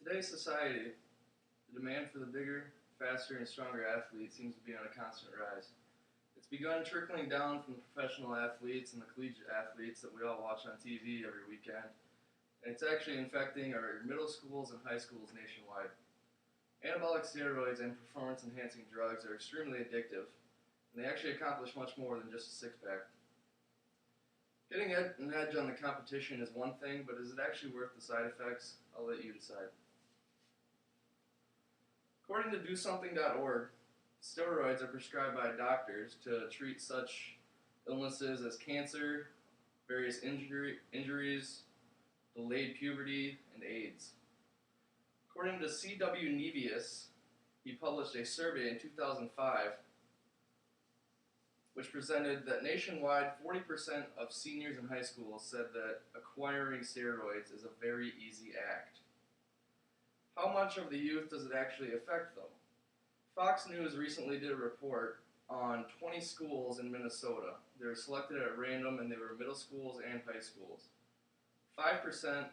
Today's society, the demand for the bigger, faster, and stronger athlete seems to be on a constant rise. It's begun trickling down from the professional athletes and the collegiate athletes that we all watch on TV every weekend, and it's actually infecting our middle schools and high schools nationwide. Anabolic steroids and performance enhancing drugs are extremely addictive, and they actually accomplish much more than just a six pack. Getting an edge on the competition is one thing, but is it actually worth the side effects? I'll let you decide. According to DoSomething.org, steroids are prescribed by doctors to treat such illnesses as cancer, various injuries, delayed puberty, and AIDS. According to C.W. Nevius, he published a survey in 2005 which presented that nationwide 40% of seniors in high school said that acquiring steroids is a very easy act. How much of the youth does it actually affect, though? Fox News recently did a report on 20 schools in Minnesota. They were selected at random, and they were middle schools and high schools. 5%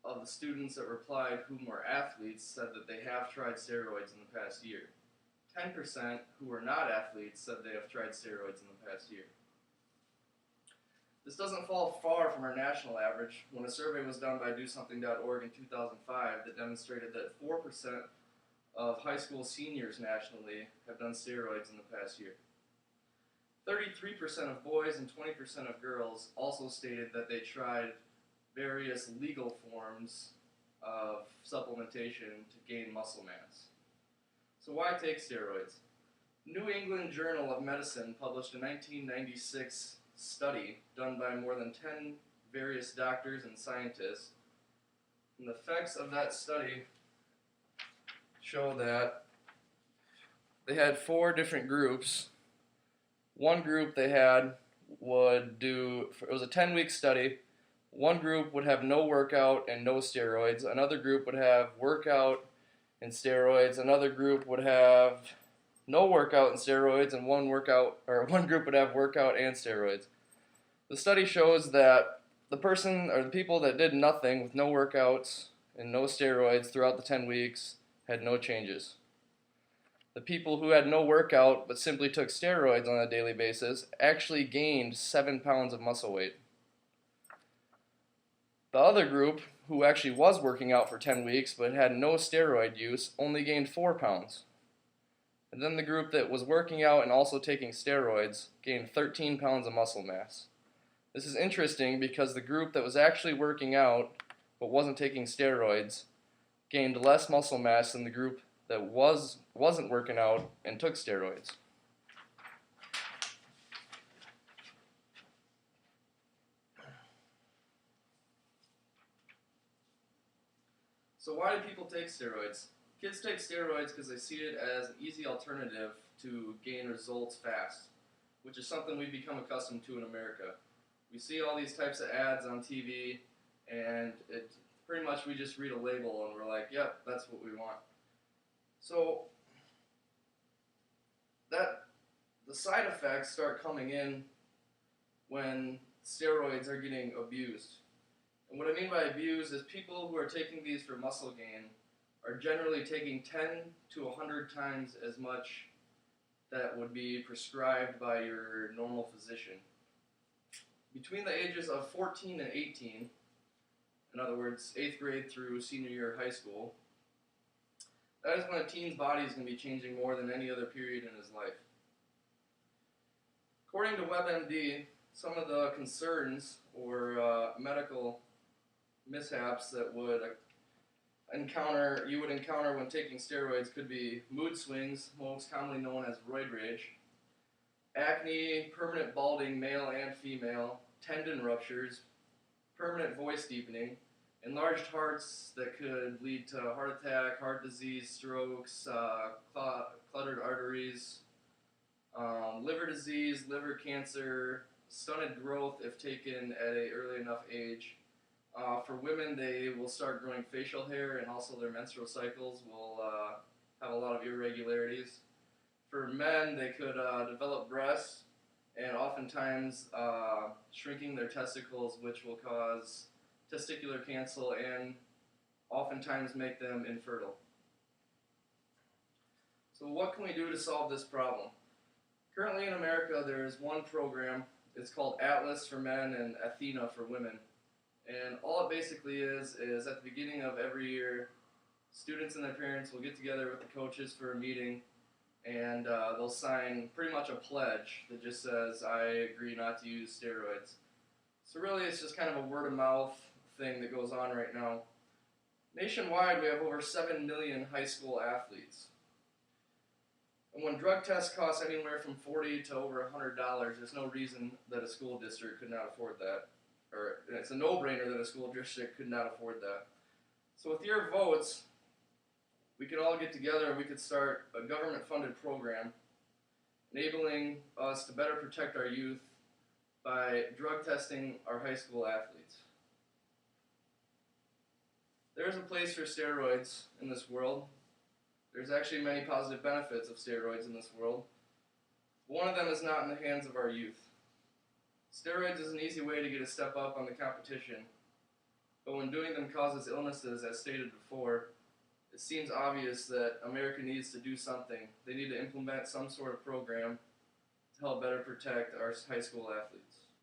of the students that replied whom were athletes said that they have tried steroids in the past year. 10% who were not athletes said they have tried steroids in the past year. This doesn't fall far from our national average when a survey was done by DoSomething.org in 2005 that demonstrated that 4% of high school seniors nationally have done steroids in the past year. 33% of boys and 20% of girls also stated that they tried various legal forms of supplementation to gain muscle mass. So why take steroids? New England Journal of Medicine published a 1996 study done by more than 10 various doctors and scientists. And the effects of that study show that they had 4 different groups. One group they had would do, it was a 10-week study. One group would have no workout and no steroids. Another group would have workout and steroids. Another group would have no workout and steroids, and one group would have workout and steroids. The study shows that the people that did nothing with no workouts and no steroids throughout the 10 weeks had no changes. The people who had no workout but simply took steroids on a daily basis actually gained 7 pounds of muscle weight. The other group, who actually was working out for 10 weeks but had no steroid use, only gained 4 pounds. And then the group that was working out and also taking steroids gained 13 pounds of muscle mass. This is interesting because the group that was actually working out but wasn't taking steroids gained less muscle mass than the group that wasn't working out and took steroids. So why do people take steroids? Kids take steroids because they see it as an easy alternative to gain results fast, which is something we've become accustomed to in America. We see all these types of ads on TV, and it pretty much we just read a label and we're like, yep, that's what we want. So the side effects start coming in when steroids are getting abused. And what I mean by abuse is people who are taking these for muscle gain are generally taking 10 to 100 times as much that would be prescribed by your normal physician. Between the ages of 14 and 18, in other words, 8th grade through senior year of high school, that is when a teen's body is going to be changing more than any other period in his life. According to WebMD, some of the concerns or medical mishaps that you would encounter when taking steroids could be mood swings, most commonly known as roid rage, acne, permanent balding, male and female, tendon ruptures, permanent voice deepening, enlarged hearts that could lead to heart attack, heart disease, strokes, cluttered arteries, liver disease, liver cancer, stunted growth if taken at an early enough age. For women, they will start growing facial hair, and also their menstrual cycles will have a lot of irregularities. For men, they could develop breasts, and oftentimes shrinking their testicles, which will cause testicular cancer and oftentimes make them infertile. So what can we do to solve this problem? Currently in America, there is one program. It's called Atlas for men and Athena for women. And all it basically is at the beginning of every year, students and their parents will get together with the coaches for a meeting, and they'll sign pretty much a pledge that just says, I agree not to use steroids. So really it's just kind of a word-of-mouth thing that goes on right now. Nationwide, we have over 7 million high school athletes. And when drug tests cost anywhere from $40 to over $100, there's no reason that a school district could not afford that. Or it's a no-brainer that a school district could not afford that. So with your votes, we could all get together and we could start a government-funded program enabling us to better protect our youth by drug testing our high school athletes. There's a place for steroids in this world. There's actually many positive benefits of steroids in this world. One of them is not in the hands of our youth. Steroids is an easy way to get a step up on the competition, but when doing them causes illnesses, as stated before, it seems obvious that America needs to do something. They need to implement some sort of program to help better protect our high school athletes.